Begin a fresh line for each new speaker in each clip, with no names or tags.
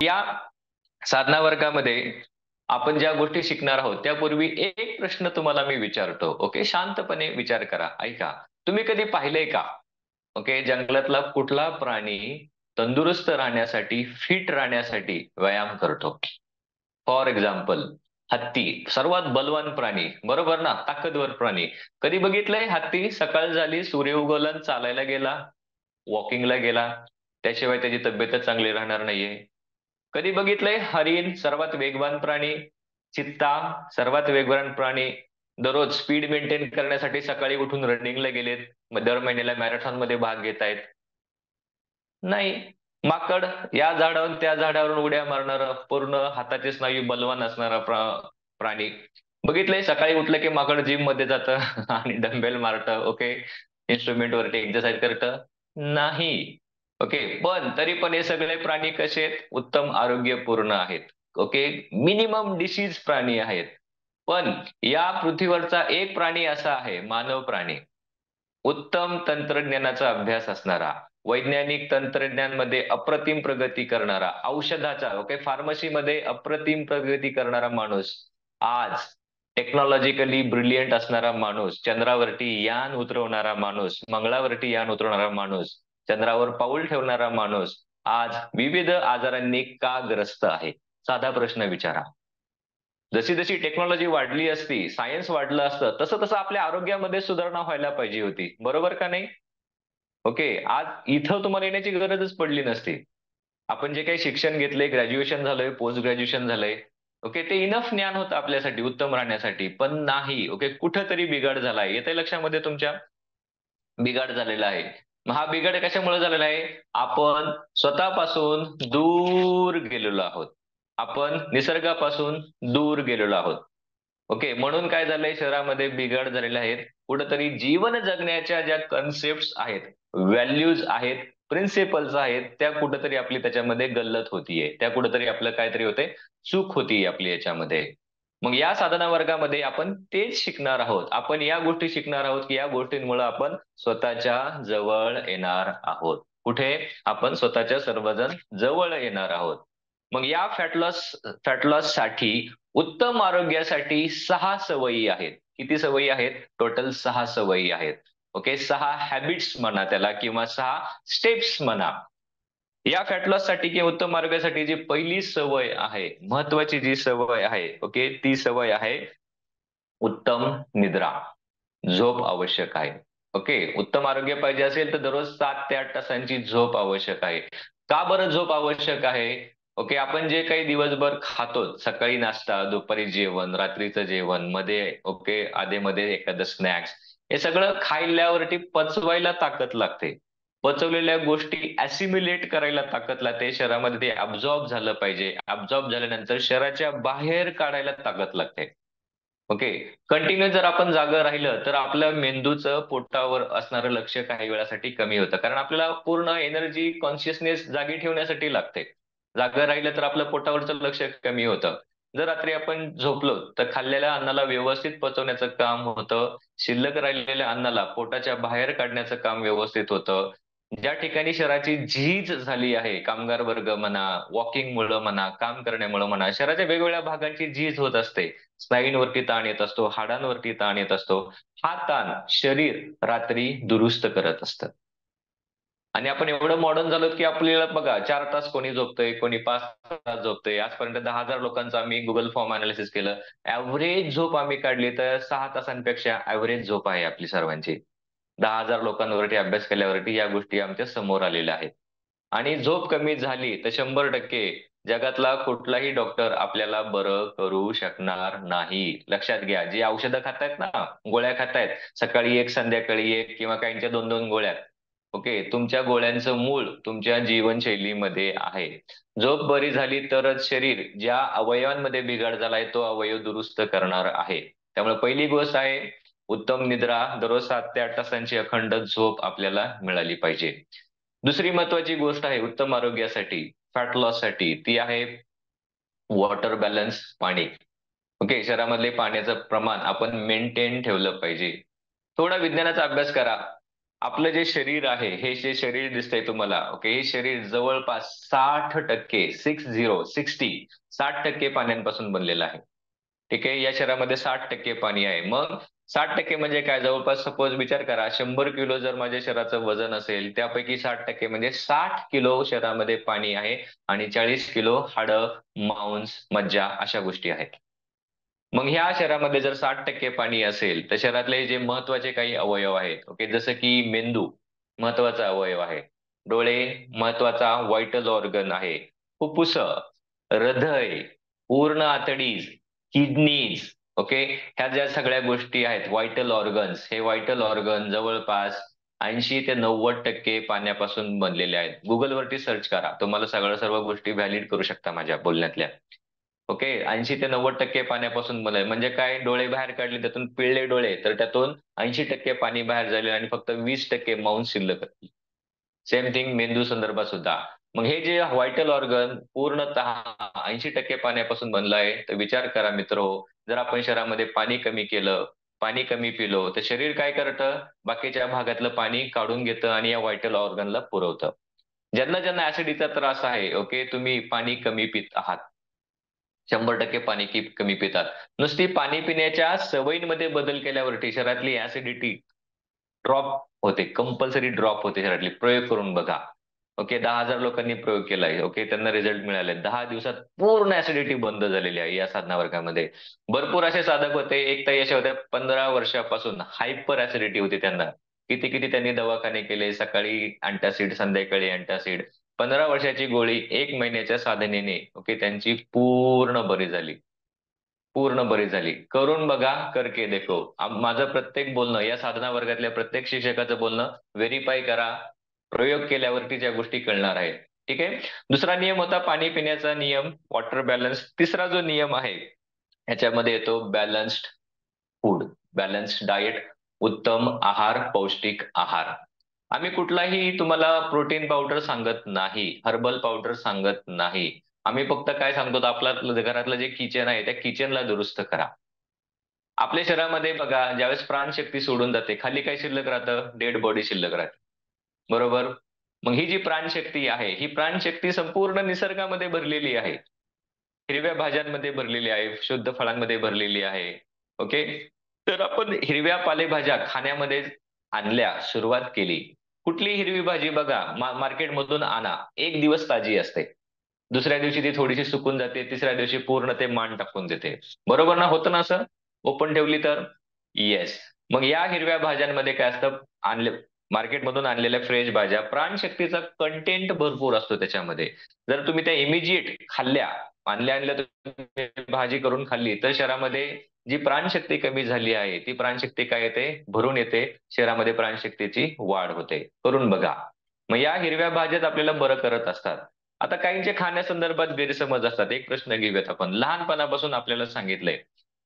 या साधना वर्गामध्ये आपण ज्या गोष्टी शिकणार आहोत त्यापूर्वी एक प्रश्न तुम्हाला मी विचारतो. ओके, शांतपणे विचार करा, ऐका. तुम्ही कधी पाहिलंय का? ओके, जंगलातला कुठला प्राणी तंदुरुस्त राहण्यासाठी, फिट राहण्यासाठी व्यायाम करतो? फॉर एक्झाम्पल, हत्ती सर्वात बलवान प्राणी, बरोबर ना, ताकदवर प्राणी. कधी बघितलंय हत्ती सकाळ झाली, सूर्य उगवला आणि चालायला गेला, वॉकिंगला गेला? त्याशिवाय त्याची तब्येतच चांगली राहणार नाहीये. कधी बघितलंय हरिण सर्वात वेगवान प्राणी, चित्ता सर्वात वेगवान प्राणी, दररोज स्पीड मेंटेन करण्यासाठी सकाळी उठून रनिंगला गेलेत, मग दर महिन्याला मॅरेथॉन मध्ये भाग घेत आहेत? नाही. माकड, या झाडावरून त्या झाडावरून उड्या मारणारा, पूर्ण हाताचे स्नायू बलवान असणारा प्राणी. बघितलंय सकाळी उठलं की माकड जिम मध्ये जातं आणि डंबेल मारतं, ओके, इन्स्ट्रुमेंट वरती एक्सरसाइज करतं? नाही. ओके, पण तरी पण हे सगळे प्राणी कसे आहेत? उत्तम आरोग्यपूर्ण आहेत. ओके, मिनिमम डिसीज प्राणी आहेत. पण या पृथ्वीवरचा एक प्राणी असा आहे, मानव प्राणी, उत्तम तंत्रज्ञानाचा अभ्यास असणारा, वैज्ञानिक तंत्रज्ञानमध्ये अप्रतिम प्रगती करणारा, औषधाचा, ओके, फार्मसीमध्ये अप्रतिम प्रगती करणारा माणूस, आज टेक्नॉलॉजिकली ब्रिलियंट असणारा माणूस, चंद्रावरती यान उतरवणारा माणूस, मंगळावरती यान उतरवणारा माणूस, चंद्रावर पाऊल ठेवणारा माणूस, आज विविध आजारांनी का ग्रस्त आहे? साधा प्रश्न विचारा. जशी जशी टेक्नॉलॉजी वाढली असती, सायन्स वाढलं असतं, तसं तसं आपल्या आरोग्यामध्ये सुधारणा व्हायला पाहिजे होती, बरोबर का नाही? ओके, आज इथं तुम्हाला येण्याची गरजच पडली नसती. आपण जे काही शिक्षण घेतलंय, ग्रॅज्युएशन झालंय, पोस्ट ग्रॅज्युएशन झालंय, ओके, ते इनफ ज्ञान होतं आपल्यासाठी उत्तम राहण्यासाठी, पण नाही. ओके, कुठंतरी बिघाड झालाय, येते लक्षामध्ये तुमच्या? बिघाड झालेला आहे. मग हा बिघाड कशामुळे झालेला आहे? आपण स्वतःपासून दूर गेलेलो आहोत. आपण निसर्गापासून दूर गेलेलो आहोत. ओके, म्हणून काय झालंय, शहरामध्ये बिघाड झालेले आहेत. कुठंतरी जीवन जगण्याच्या ज्या कन्सेप्ट आहेत, व्हॅल्यूज आहेत, प्रिन्सिपल्स आहेत, त्या कुठंतरी आपली त्याच्यामध्ये गल्लत होतीये. त्या कुठंतरी आपलं काहीतरी होते, चूक होतीये आपली याच्यामध्ये. मग या साधना वर्गामध्ये आपण तेच शिकणार आहोत. आपण या गोष्टी शिकणार आहोत की या गोष्टींमुळे आपण स्वतःच्या जवळ येणार आहोत. कुठे? आपण स्वतःच्या सर्वजण जवळ येणार आहोत. मग या फॅट लॉस साठी, उत्तम आरोग्यासाठी 6 सवयी आहेत. किती सवयी आहेत? टोटल 6 सवयी आहेत. ओके, 6 हॅबिट्स म्हणा त्याला, किंवा 6 स्टेप्स म्हणा. या फॅट लॉस साठी किंवा उत्तम आरोग्यासाठी जी पहिली सवय आहे, महत्वाची जी सवय आहे, ओके, ती सवय आहे उत्तम निद्रा. झोप आवश्यक आहे. ओके, उत्तम आरोग्य पाहिजे असेल तर दररोज 7 ते 8 तासांची झोप आवश्यक आहे. का बरं झोप आवश्यक आहे? ओके, आपण जे काही दिवसभर खातो, सकाळी नाश्ता, दुपारी जेवण, रात्रीचं जेवण, मध्ये ओके आधेमध्ये एखादं स्नॅक्स, हे सगळं खाल्ल्यावरती पचवायला ताकद लागते. पचवलेल्या गोष्टी ऍसिम्युलेट करायला ताकद लागते. शरीरामध्ये ते अब्झॉर्ब झालं पाहिजे. अब्झॉर्ब झाल्यानंतर शरीराच्या बाहेर काढायला ताकद लागते. ओके, कंटिन्यू जर आपण जागं राहिलं तर आपल्या मेंदूचं पोटावर असणारं लक्ष काही वेळासाठी कमी होतं, कारण आपल्याला पूर्ण एनर्जी, कॉन्शियसनेस जागी ठेवण्यासाठी लागते. जागं राहिलं तर आपलं पोटावरचं लक्ष कमी होतं. जर रात्री आपण झोपलो तर खाल्लेल्या अन्नाला व्यवस्थित पचवण्याचं काम होतं. शिल्लक राहिलेल्या अन्नाला पोटाच्या बाहेर काढण्याचं काम व्यवस्थित होतं. ज्या ठिकाणी शरीराची झीज झाली आहे, कामगार वर्ग म्हणा, वॉकिंग मुळे म्हणा, काम करण्यामुळे म्हणा, शरीराच्या वेगवेगळ्या भागांची झीज होत असते. स्नायूंवरती ताण येत असतो, हाडांवरती ताण येत असतो. हा ताण शरीर रात्री दुरुस्त करत असतं. आणि आपण एवढं मॉडर्न झालो की आपल्याला बघा, 4 तास कोणी झोपतंय, कोणी 5 तास झोपतंय. आजपर्यंत 10,000 लोकांचं आम्ही गुगल फॉर्म अनालिसिस केलं. ऍव्हरेज झोप आम्ही काढली तर 6 तासांपेक्षा ऍव्हरेज झोप आहे आपली सर्वांची. 10,000 लोकांवरती अभ्यास केल्यावरती या गोष्टी आमच्या समोर आलेल्या आहेत. आणि झोप कमी झाली तर 100% जगातला कुठलाही डॉक्टर आपल्याला बरं करू शकणार नाही. लक्षात घ्या, जी औषधं खातायत ना, गोळ्या खातायत, सकाळी एक संध्याकाळी एक, किंवा काहींच्या 2-2 गोळ्या, ओके, तुमच्या गोळ्यांचं मूळ तुमच्या जीवनशैलीमध्ये आहे. झोप बरी झाली तरच शरीर ज्या अवयवांमध्ये बिघाड झालाय तो अवयव दुरुस्त करणार आहे. त्यामुळे पहिली गोष्ट आहे उत्तम निद्रा. दररोज 7 ते 8 तासांची अखंड झोप आपल्याला मिळाली पाहिजे. दुसरी महत्वाची गोष्ट आहे उत्तम आरोग्यासाठी, फॅट लॉस साठी, ती आहे वॉटर बॅलन्स, पाणी. ओके, शरीरामधले पाण्याचं प्रमाण आपण मेंटेन ठेवलं पाहिजे. थोडा विज्ञानाचा अभ्यास करा. आपलं जे शरीर आहे, हे जे शरीर दिसतंय तुम्हाला, ओके, हे शरीर जवळपास 60%, 60% पाण्यापासून बनलेलं आहे. ठीक आहे, या शरीरामध्ये 60% पाणी आहे. मग 60% म्हणजे काय? जवळपास सपोज विचार करा, 100 किलो जर माझ्या शरीराचं वजन असेल, त्यापैकी 60% म्हणजे 60 किलो शरीरामध्ये पाणी आहे आणि 40 किलो हाडं, मांस, मज्जा अशा गोष्टी आहेत. मग ह्या शरीरामध्ये जर 60% पाणी असेल, तर शरीरातले जे महत्वाचे काही अवयव आहेत, ओके, जसं की मेंदू महत्वाचा अवयव आहे, डोळे महत्वाचा व्हायटल ऑर्गन आहे, फुफ्फुस, हृदय, पूर्ण आतडी, किडनीज, ओके, ह्या ज्या सगळ्या गोष्टी आहेत व्हायटल ऑर्गन्स, हे व्हायटल ऑर्गन जवळपास 80 ते 90% पाण्यापासून बनलेले आहेत. गुगलवरती सर्च करा, तुम्हाला सर्व गोष्टी व्हॅलिड करू शकता माझ्या बोलण्यातल्या. ओके, 80 ते 90% पाण्यापासून बनलंय. म्हणजे काय? डोळे बाहेर काढले, त्यातून पिळले डोळे, तर त्यातून 80% पाणी बाहेर झाले आणि फक्त 20% मांस शिल्लक. सेम थिंग मेंदू संदर्भात सुद्धा. मग हे जे व्हायटल ऑर्गन पूर्णतः 80% पाण्यापासून बनलं आहे, तर विचार करा मित्र, जर आपण शरीरामध्ये पाणी कमी केलं, पाणी कमी पिलो, तर शरीर काय करतं? बाकीच्या भागातलं पाणी काढून घेतं आणि या व्हायटल ऑर्गनला पुरवतं. ज्यांना ज्यांना ऍसिडिटीचा त्रास आहे, ओके, तुम्ही पाणी कमी पित आहात, 100% पाणी कमी पितात. नुसती पाणी पिण्याच्या सवयींमध्ये बदल केल्यावरती शरीरातली ऍसिडिटी ड्रॉप होते, कंपल्सरी ड्रॉप होते शरीरातली. प्रयोग करून बघा. ओके, 10,000 लोकांनी प्रयोग केलाय, ओके, त्यांना रिझल्ट मिळाले. 10 दिवसात पूर्ण ऍसिडिटी बंद झालेली आहे या साधना वर्गामध्ये. भरपूर असे साधक होते. एक ताई अशा होत्या, 15 वर्षापासून हायपर ऍसिडिटी होती त्यांना. किती किती त्यांनी दवाखाने केले, सकाळी अँटासिड, संध्याकाळी अँटासिड. 15 वर्षाची गोळी 1 महिन्याच्या साधनेने, ओके, त्यांची पूर्ण बरी झाली. पूर्ण बरी झाली. करून बघा, करके देखो. माझं प्रत्येक बोलणं, या साधना वर्गातल्या प्रत्येक शिक्षकाचं बोलणं व्हेरीफाय करा. प्रयोग केल्यावरती ज्या गोष्टी कळणार आहेत. ठीक आहे. दुसरा नियम होता पाणी पिण्याचा नियम, वॉटर बॅलन्स. तिसरा जो नियम आहे, ह्याच्यामध्ये येतो बॅलन्स्ड फूड, बॅलन्स्ड डाएट, उत्तम आहार, पौष्टिक आहार. आम्ही कुठलाही तुम्हाला प्रोटीन पावडर सांगत नाही, हर्बल पावडर सांगत नाही. आम्ही फक्त काय सांगतो, आपलं घरातलं जे किचन आहे, त्या किचनला दुरुस्त करा. आपल्या शरीरामध्ये बघा, ज्यावेळेस प्राणशक्ती सोडून जाते, खाली काय शिल्लक राहतं? डेड बॉडी शिल्लक राहते. बरोबर? मग ही जी प्राणशक्ती आहे, ही प्राणशक्ती संपूर्ण निसर्गामध्ये भरलेली आहे. हिरव्या भाज्यांमध्ये भरलेली आहे, शुद्ध फळांमध्ये भरलेली आहे. ओके? तर आपण हिरव्या पालेभाज्या खाण्यामध्ये सुरुवात केली. कुठली हिरवी भाजी बघा, मार्केटमधून आणा. एक दिवस ताजी असते. दुसऱ्या दिवशी ती थोडीशी सुकून जाते. तिसऱ्या दिवशी पूर्ण ते मान टाकून देते. बरोबर ना? होतं ना असं? ओपन ठेवली तर? येस. मग या हिरव्या भाज्यांमध्ये काय असतं? मार्केटमधून आणलेल्या फ्रेश भाज्या, प्राणशक्तीचा कंटेंट भरपूर असतो त्याच्यामध्ये. जर तुम्ही त्या इमिजिएट खाल्ल्या, आणल्या आणल्या तुम्ही भाजी करून खाल्ली, तर शरीरामध्ये जी प्राणशक्ती कमी झाली आहे, ती प्राणशक्ती काय येते? भरून येते. शरीरामध्ये प्राणशक्तीची वाढ होते. करून बघा. मग या हिरव्या भाज्याच आपल्याला बरं करत असतात. आता काहींचे खाण्यासंदर्भात गैरसमज असतात. एक प्रश्न घेऊयात आपण. लहानपणापासून आपल्याला सांगितलंय,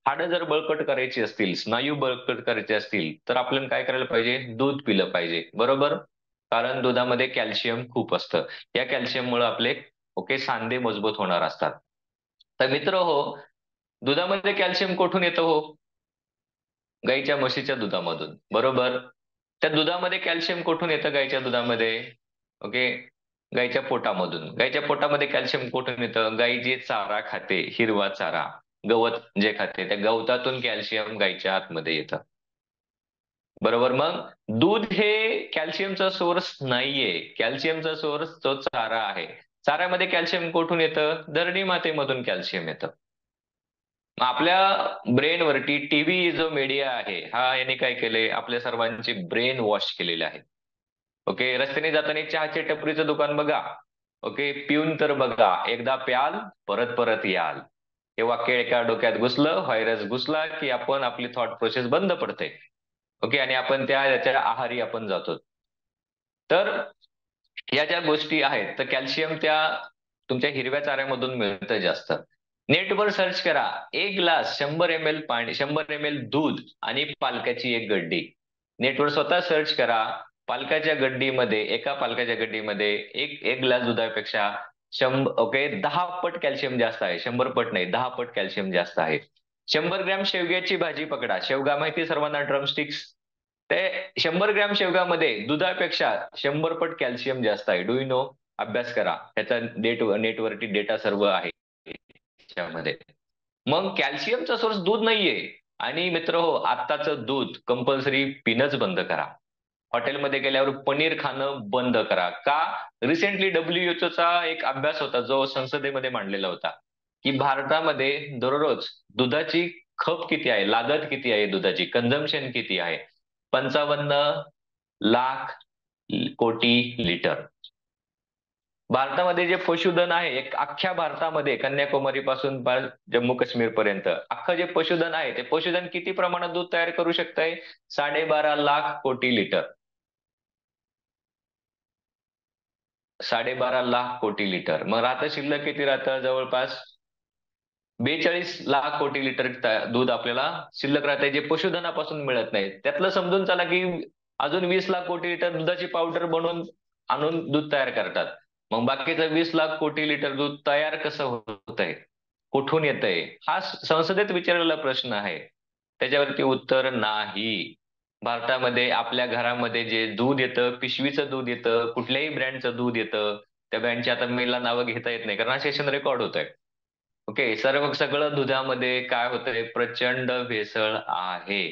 हाडं जर बळकट करायची असतील, स्नायू बळकट करायचे असतील, तर आपल्याला काय करायला पाहिजे? दूध पिलं पाहिजे. बरोबर? कारण दुधामध्ये कॅल्शियम खूप असतं. या कॅल्शियममुळे आपले, ओके, सांधे मजबूत होणार असतात. तर मित्र हो, दुधामध्ये कॅल्शियम कुठून येतं हो? गाईच्या म्हशीच्या दुधामधून. बरोबर? त्या दुधामध्ये कॅल्शियम कुठून येतं गाईच्या दुधामध्ये? ओके. गाईच्या पोटामधून. गाईच्या पोटामध्ये कॅल्शियम कुठून येतं? गाई जे चारा खाते, हिरवा चारा, गवत जे खाते, त्या गवतातून कॅल्शियम गाईच्या आतमध्ये येतं. बरोबर? मग दूध हे कॅल्शियमचा सोर्स नाहीये. कॅल्शियमचा सोर्स तो चारा आहे. चाऱ्यामध्ये कॅल्शियम कुठून येतं? दरडी मातेमधून कॅल्शियम येतं. मग आपल्या ब्रेनवरती टीव्ही जो मीडिया आहे, हा याने काय केले? आपल्या सर्वांची ब्रेन वॉश केलेले आहे. ओके, रस्त्याने जाताना चहाच्या टपरीचं दुकान बघा. ओके, पिऊन तर बघा, एकदा प्याल, परत परत याल. हे वाक्य एका डोक्यात घुसलं, व्हायरस घुसला, की आपण आपली थॉट प्रोसेस बंद पडते. ओके, आणि आपण त्याच्या आहारी आपण जातो. तर या ज्या गोष्टी आहेत, तर कॅल्शियम त्या तुमच्या हिरव्या चाऱ्यामधून मिळतं जास्त. नेटवर सर्च करा, एक ग्लास 100 ml पाणी, 100 ml दूध आणि पालकाची एक गड्डी. नेटवर स्वतः सर्च करा. एका पालकाच्या गड्डीमध्ये एक एक ग्लास दुधापेक्षा 10 पट कॅल्शियम जास्त आहे. 100 पट नाही, 10 पट कॅल्शियम जास्त आहे. 100 ग्रॅम शेवग्याची भाजी पकडा. शेवगा माहिती सर्वांना, ड्रमस्टिक्स. ते 100 ग्रॅम शेवगामध्ये दुधापेक्षा 100 पट कॅल्शियम जास्त आहे. Do you know? अभ्यास करा. त्याचा नेटवरती डेटा सर्व आहे त्याच्यामध्ये. मग कॅल्शियमचा सोर्स दूध नाहीये. आणि मित्र हो, आत्ताचं दूध कंपल्सरी पिणंच बंद करा. हॉटेलमध्ये गेल्यावर पनीर खाणं बंद करा. का? रिसेंटली WHO चा एक अभ्यास होता जो संसदेमध्ये मांडलेला होता, की भारतामध्ये दररोज दुधाची खप किती आहे, लागत किती आहे दुधाची, कन्झम्पशन किती आहे? 55 लाख कोटी लिटर. भारतामध्ये जे पशुधन आहे, एक अख्ख्या भारतामध्ये कन्याकुमारी पासून जम्मू काश्मीर पर्यंत अख्खं जे पशुधन आहे, ते पशुधन किती प्रमाणात दूध तयार करू शकतंय? 12.5 लाख कोटी लिटर. 12.5 लाख कोटी लिटर. मग राहतं शिल्लक किती राहतं? जवळपास 42 लाख कोटी लिटर दूध आपल्याला शिल्लक राहतंय, जे पशुधनापासून मिळत नाही. त्यातलं समजून चला की अजून 20 लाख कोटी लिटर दुधाची पावडर बनवून आणून दूध तयार करतात. मग बाकीचं 20 लाख कोटी लिटर दूध तयार कसं होतंय? कुठून येतंय? हा संसदेत विचारलेला प्रश्न आहे. त्याच्यावरती उत्तर नाही. भारतामध्ये आपल्या घरामध्ये जे दूध येतं, पिशवीचं दूध येतं, कुठल्याही ब्रँडचं दूध येतं. त्या ब्रँडची आता मला नावं घेता येत नाही, कारण हा सेशन रेकॉर्ड होतोय. ओके, सगळं दुधामध्ये काय होतंय? प्रचंड भेसळ आहे.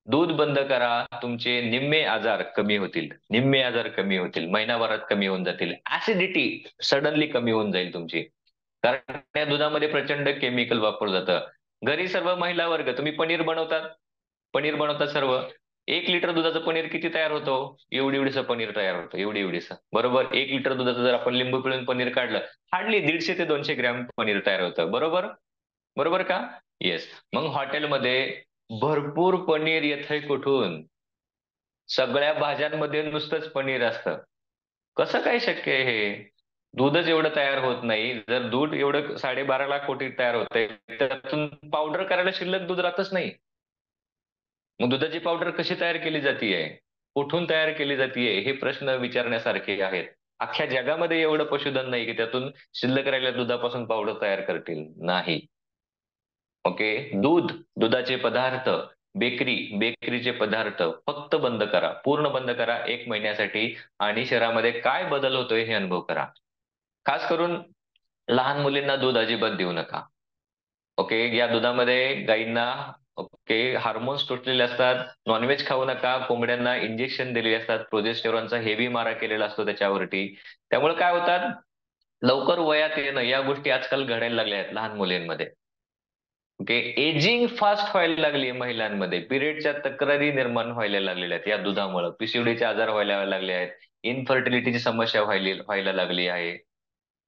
दूध बंद करा, तुमचे निम्मे आजार कमी होतील. निम्मे आजार कमी होतील, महिनाभरात कमी होऊन जातील. ऍसिडिटी सडनली कमी होऊन जाईल तुमची. कारण त्या दुधामध्ये प्रचंड केमिकल वापरलं जातं. घरी सर्व महिला वर्ग, तुम्ही पनीर बनवतात सर्व. 1 लिटर दुधाचं पनीर किती तयार होतो? एवढी एवढीचं पनीर तयार होतं, एवढी एवढीचं. बरोबर? 1 लिटर दुधाचं जर आपण लिंबू पिळून पनीर काढलं, हार्डली 150 ते 200 ग्रॅम पनीर तयार होतं. बरोबर? बरोबर का? येस. मग हॉटेलमध्ये भरपूर पनीर येतंय कुठून? सगळ्या भाज्यांमध्ये नुसतंच पनीर असतं. कसं काय शक्य आहे हे? दूधच एवढं तयार होत नाही. जर दूध एवढं 12.5 लाख कोटी तयार होतंय, त्यातून पावडर करायला शिल्लक दूध राहतच नाही. मग दुधाची पावडर कशी तयार केली जातीये? कुठून तयार केली जातीये? हे प्रश्न विचारण्यासारखे आहेत. अख्ख्या जगामध्ये एवढं पशुधन नाही की त्यातून शिल्लक राहिलेल्या दुधापासून पावडर तयार करतील. नाही. ओके. दुधाचे पदार्थ, बेकरीचे पदार्थ फक्त बंद करा. पूर्ण बंद करा 1 महिन्यासाठी. आणि शरीरामध्ये काय बदल होतोय हे अनुभव करा. खास करून लहान मुलींना दूध अजिबात देऊ नका. ओके. या दुधामध्ये गाईंना ओके हार्मोन्स तुटलेले असतात. नॉनव्हेज खाऊ नका. कोंबड्यांना इंजेक्शन दिलेले असतात. प्रोजेस्टेरॉनचा हेवी मारा केलेला असतो त्याच्यावरती. त्यामुळे काय होतात? लवकर वयात येणं या गोष्टी आजकाल घडायला लागल्या आहेत लहान मुलींमध्ये. ओके. एजिंग फास्ट व्हायला लागली महिलांमध्ये. पिरियडच्या तक्रारी निर्माण व्हायला लागलेल्या आहेत या दुधामुळे. पीसीओडीचे आजार व्हायला लागले आहेत. इन्फर्टिलिटीची समस्या व्हायला लागली आहे.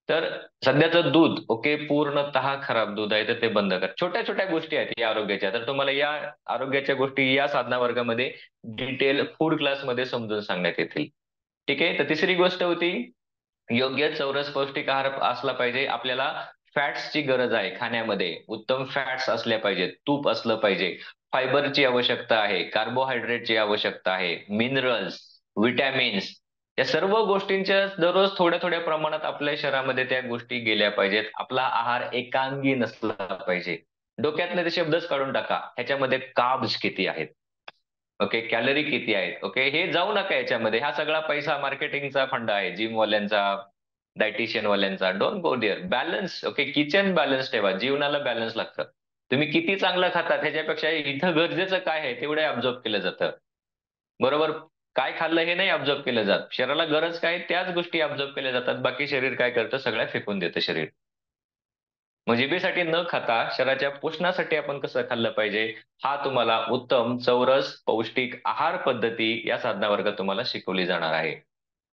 तर सध्याचं दूध ओके पूर्णतः खराब दूध आहे, तर ते बंद करा. छोट्या छोट्या गोष्टी आहेत या आरोग्याच्या. तर तुम्हाला या आरोग्याच्या गोष्टी या साधना वर्गामध्ये डिटेल फूड क्लासमध्ये समजून सांगण्यात येतील. ठीक आहे. तर तिसरी गोष्ट होती, योग्य चौरस पौष्टिक आहार असला पाहिजे. आपल्याला फॅट्सची गरज आहे खाण्यामध्ये. उत्तम फॅट्स असल्या पाहिजेत. तूप असलं पाहिजे. फायबरची आवश्यकता आहे. कार्बोहायड्रेटची आवश्यकता आहे. मिनरल्स, विटॅमिन्स, या सर्व गोष्टींच्या दररोज थोड्या थोड्या प्रमाणात आपल्या शरीरामध्ये त्या गोष्टी गेल्या पाहिजेत. आपला आहार एकांगी नसला पाहिजे. डोक्यातले ते शब्दच काढून टाका. ह्याच्यामध्ये कार्ब्स किती आहेत? ओके. कॅलरी किती आहेत? ओके. हे जाऊ नका याच्यामध्ये. हा सगळा पैसा मार्केटिंगचा फंडा आहे. जिमवाल्यांचा, डायटिशियन वाल्यांचा. Don't go there. Balance. Okay. Kitchen balance ठेवा. जीवनाला बॅलन्स लागतं. तुम्ही किती चांगलं खातात ह्याच्यापेक्षा इथं गरजेचं काय आहे तेवढे ऑब्झर्व केलं जातं. बरोबर? काय खाल्लं हे नाही ऑब्झर्व केलं जात. शरीराला गरज काय त्याच गोष्टी ऑब्झर्व केल्या जातात. बाकी शरीर काय करतं? सगळ्या फेकून देतं शरीर. मग जिभेसाठी न खाता शरीराच्या पोषणासाठी आपण कसं खाल्लं पाहिजे, हा तुम्हाला उत्तम चौरस पौष्टिक आहार पद्धती या साधना वर्गात तुम्हाला शिकवली जाणार आहे.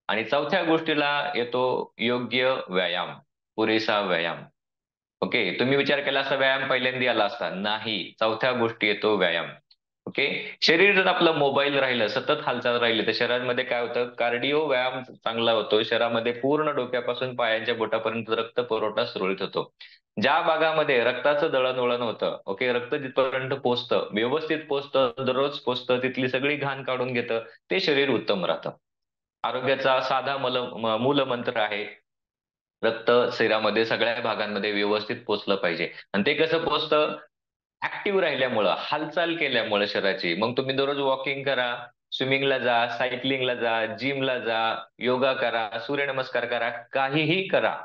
आणि चौथ्या गोष्टीला येतो योग्य व्यायाम, पुरेसा व्यायाम. ओके. तुम्ही विचार केला असता व्यायाम पहिल्यांदा आला असता. नाही. चौथ्या गोष्टी येतो व्यायाम. ओके. शरीर जर आपलं मोबाईल राहिलं, सतत हालचाल राहिली, तर शरीरामध्ये काय होतं? कार्डिओ व्यायाम चांगला होतो. शरीरामध्ये पूर्ण डोक्यापासून पायाच्या बोटापर्यंत रक्त पुरवठा सुरळीत होतो. ज्या भागामध्ये रक्ताचं दळणवळण होतं, ओके, रक्त जिथपर्यंत पोहोचतं, व्यवस्थित पोहोचतं, दररोज पोहोचतं, तिथली सगळी घाण काढून घेतं, ते शरीर उत्तम राहतं. आरोग्याचा साधा मूलमंत्र आहे, रक्त शरीरामध्ये सगळ्या भागांमध्ये व्यवस्थित पोहोचलं पाहिजे. आणि ते कसं पोहोचतं? ऍक्टिव्ह राहिल्यामुळं, हालचाल केल्यामुळे शरीराची. मग तुम्ही दररोज वॉकिंग करा, स्विमिंगला जा, सायकलिंगला जा, जिमला जा, योगा करा, सूर्यनमस्कार करा, काहीही करा.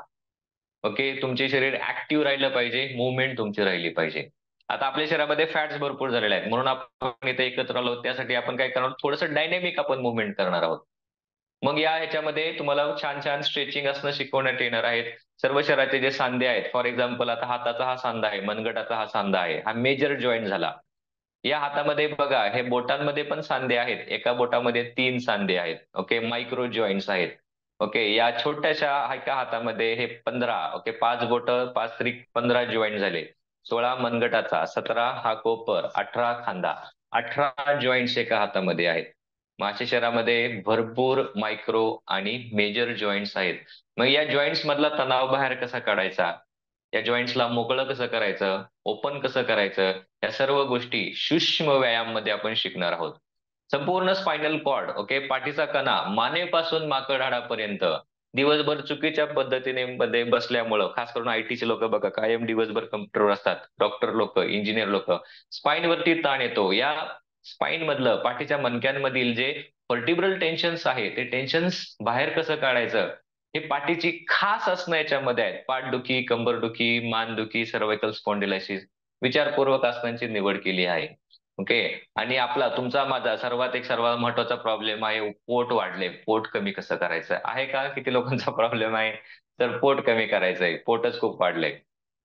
ओके, तुमचे शरीर ऍक्टिव्ह राहिलं पाहिजे, मुवमेंट तुमची राहिली पाहिजे. आता आपल्या शरीरामध्ये फॅट्स भरपूर झालेले आहेत, म्हणून आपण इथे एकत्र आलो. त्यासाठी आपण काय करणार, थोडंसं डायनॅमिक आपण मुवमेंट करणार आहोत. मग या ह्याच्यामध्ये तुम्हाला छान छान स्ट्रेचिंग असणं शिकवण्यात येणार आहेत. सर्व शरीराचे जे सांधे आहेत, फॉर एक्झाम्पल आता हाताचा हा सांधा आहे, मनगटाचा हा सांधा आहे, हा मेजर जॉईंट झाला. या हातामध्ये बघा, हे बोटांमध्ये पण सांधे आहेत, एका बोटामध्ये 3 सांधे आहेत. ओके, मायक्रो जॉईंट्स आहेत. ओके, या छोट्याशा एका हातामध्ये हे 15, ओके, 5 बोट, 5 त्रिक 15 जॉईंट झाले. 16 मनगटाचा, 17 हा कोपर, 18 खांदा, 18 जॉईंट्स एका हातामध्ये आहेत. माशे शरीरामध्ये भरपूर मायक्रो आणि मेजर जॉईंट्स आहेत. मग या जॉईंट्स मधला तणाव बाहेर कसा काढायचा, या जॉईंट्सला मोकळं कसं करायचं, ओपन कसं करायचं, या सर्व गोष्टी सूक्ष्म व्यायाम मध्ये आपण शिकणार आहोत. संपूर्ण स्पायनल कॉर्ड, ओके, पाठीचा कणा मानेपासून माकड हाडापर्यंत दिवसभर चुकीच्या पद्धतीने मध्ये बसल्यामुळं, खास करून आयटीचे लोक बघा, कायम दिवसभर कम्प्युटरवर असतात, डॉक्टर लोक, इंजिनियर लोक, स्पाइन वरती ताण येतो. या स्पाइन मधलं, पाठीच्या मणक्यांमधील जे व्हर्टिब्रल टेन्शन्स आहे, ते टेन्शन्स बाहेर कसं काढायचं, हे पाठीची खास असणं याच्यामध्ये आहे. पाठदुखी, कंबरदुखी, मानदुखी, सर्वायकल स्पॉन्डिलायसिस, विचारपूर्वक आसनांची निवड केली आहे. ओके, आणि आपला, तुमचा, माझा सर्वात महत्वाचा प्रॉब्लेम आहे, पोट वाढले, पोट कमी कसं करायचं आहे का? किती लोकांचा प्रॉब्लेम आहे? तर पोट कमी करायचंय, पोटच खूप वाढलंय.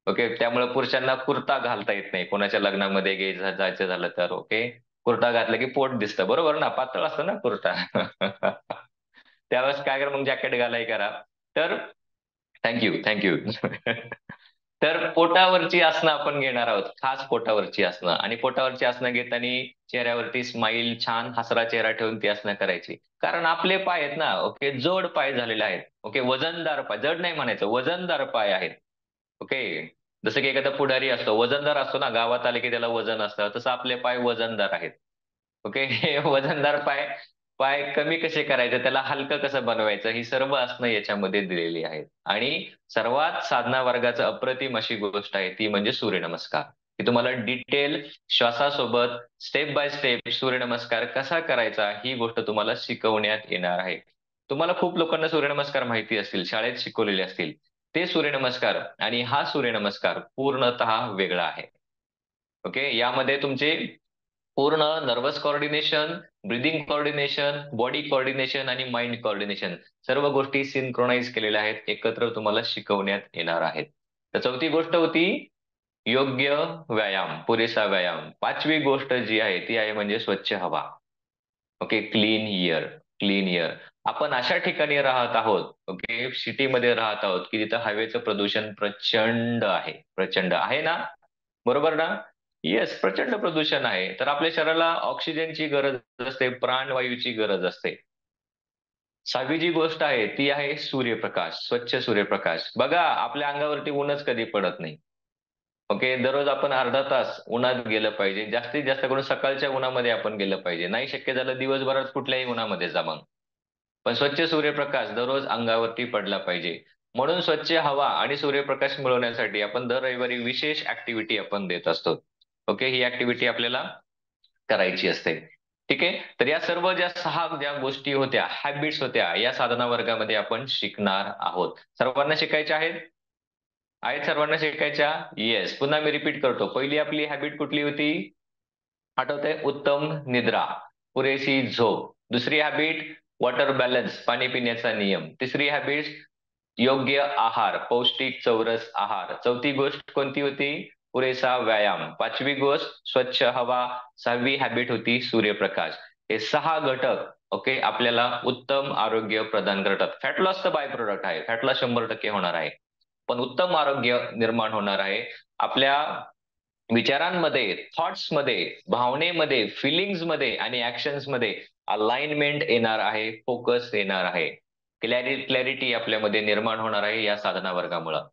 ओके, त्यामुळे पुरुषांना कुर्ता घालता येत नाही, कोणाच्या लग्नामध्ये जायचं झालं तर. ओके, कुर्ता घातला की पोट दिसतं, बरोबर ना, पातळ असतं ना कुर्ता. त्यावेळेस काय करा, मग जॅकेट घालाय करा. तर थँक्यू, थँक्यू. तर पोटावरची आसनं आपण घेणार आहोत, खास पोटावरची आसनं. आणि पोटावरची आसनं घेताना चेहऱ्यावरती स्माईल, छान हसरा चेहरा ठेवून ती आसनं करायची. कारण आपले पाय आहेत ना, ओके, जड पाय झालेले आहेत. ओके, वजनदार पाय, जड नाही म्हणायचं, वजनदार पाय आहेत. ओके, जसं की एखादा पुढारी असतो, वजनदार असतो ना, गावात आले की त्याला वजन असतं, तसं आपले पाय वजनदार आहेत. ओके, हे वजनदार पाय, पाय कमी कसे करायचे, त्याला हलकं कसं बनवायचं, ही सर्व आसनं याच्यामध्ये दिलेली आहेत. आणि सर्वात साधना वर्गाचं अप्रतिम अशी गोष्ट आहे, ती म्हणजे सूर्यनमस्कार. की तुम्हाला डिटेल श्वासासोबत स्टेप बाय स्टेप सूर्यनमस्कार कसा करायचा, ही गोष्ट तुम्हाला शिकवण्यात येणार आहे. तुम्हाला खूप लोकांना सूर्यनमस्कार माहिती असतील, शाळेत शिकवलेले असतील. ते सूर्यनमस्कार आणि हा सूर्यनमस्कार पूर्णतः वेगळा आहे. ओके, यामध्ये तुमचे पूर्ण nervous coordination, breathing coordination, body coordination आणि माइंड कॉर्डिनेशन, सर्व गोष्टी सिंक्रोनाइज केलेल्या आहेत, एकत्र तुम्हाला शिकवण्यात येणार आहेत. तर चौथी गोष्ट होती योग्य व्यायाम, पुरेसा व्यायाम. पाचवी गोष्ट जी आहे ती आहे म्हणजे स्वच्छ हवा. Okay, clean air, clean air. आपण अशा ठिकाणी राहत आहोत, ओके, सिटीमध्ये राहत आहोत, की तिथं हवेचं प्रदूषण प्रचंड आहे, प्रचंड आहे ना, बरोबर ना? येस, प्रचंड प्रदूषण आहे. तर आपल्या शरीराला ऑक्सिजनची गरज असते, प्राणवायूची गरज असते. सहावी जी गोष्ट आहे ती आहे सूर्यप्रकाश, स्वच्छ सूर्यप्रकाश. बघा, आपल्या अंगावरती ऊनच कधी पडत नाही. ओके, दररोज आपण अर्धा तास उन्हात गेलं पाहिजे, जास्तीत जास्त करून सकाळच्या उन्हामध्ये आपण गेलं पाहिजे. नाही शक्य झालं दिवसभरात कुठल्याही उन्हामध्ये जा मग. पण स्वच्छ सूर्यप्रकाश दररोज अंगावरती पडला पाहिजे. म्हणून स्वच्छ हवा आणि सूर्यप्रकाश मिळवण्यासाठी आपण दर रविवारी विशेष ऍक्टिव्हिटी आपण देत असतो. ओके, ही ऍक्टिव्हिटी आपल्याला करायची असते. ठीक आहे, तर या सर्व ज्या गोष्टी होत्या, हॅबिट्स होत्या, या साधना वर्गामध्ये आपण शिकणार आहोत. सर्वांना शिकायच्या आहेत? आहेत सर्वांना शिकायच्या? येस, पुन्हा मी रिपीट करतो. पहिली आपली हॅबिट कुठली होती? आठवतंय? उत्तम निद्रा, पुरेशी झोप. दुसरी हॅबिट वॉटर बॅलन्स, पाणी पिण्याचा नियम. तिसरी हॅबिट योग्य आहार, पौष्टिक चौरस आहार. चौथी गोष्ट कोणती होती? पुरेसा व्यायाम. पाचवी गोष्ट स्वच्छ हवा. सहावी हॅबिट होती सूर्यप्रकाश. हे 6 घटक, ओके, आपल्याला उत्तम आरोग्य प्रदान करतात. फॅट लॉस तर बाय प्रोडक्ट आहे, फॅट लॉस 100% होणार आहे. पण उत्तम आरोग्य निर्माण होणार आहे आपल्या विचारांमध्ये, थॉट्स मध्ये, भावनेमध्ये, फिलिंग्स मध्ये आणि ऍक्शन्स मध्ये अलाइनमेंट येणार आहे, फोकस येणार आहे. क्लॅरिटी आपल्यामध्ये निर्माण होणार आहे या साधना वर्गामुळं.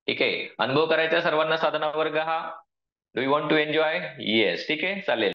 ठीक आहे, अनुभव करायचा सर्वांना साधना वर्ग हा. Do you want to enjoy? Yes, ठीक आहे, चालेल.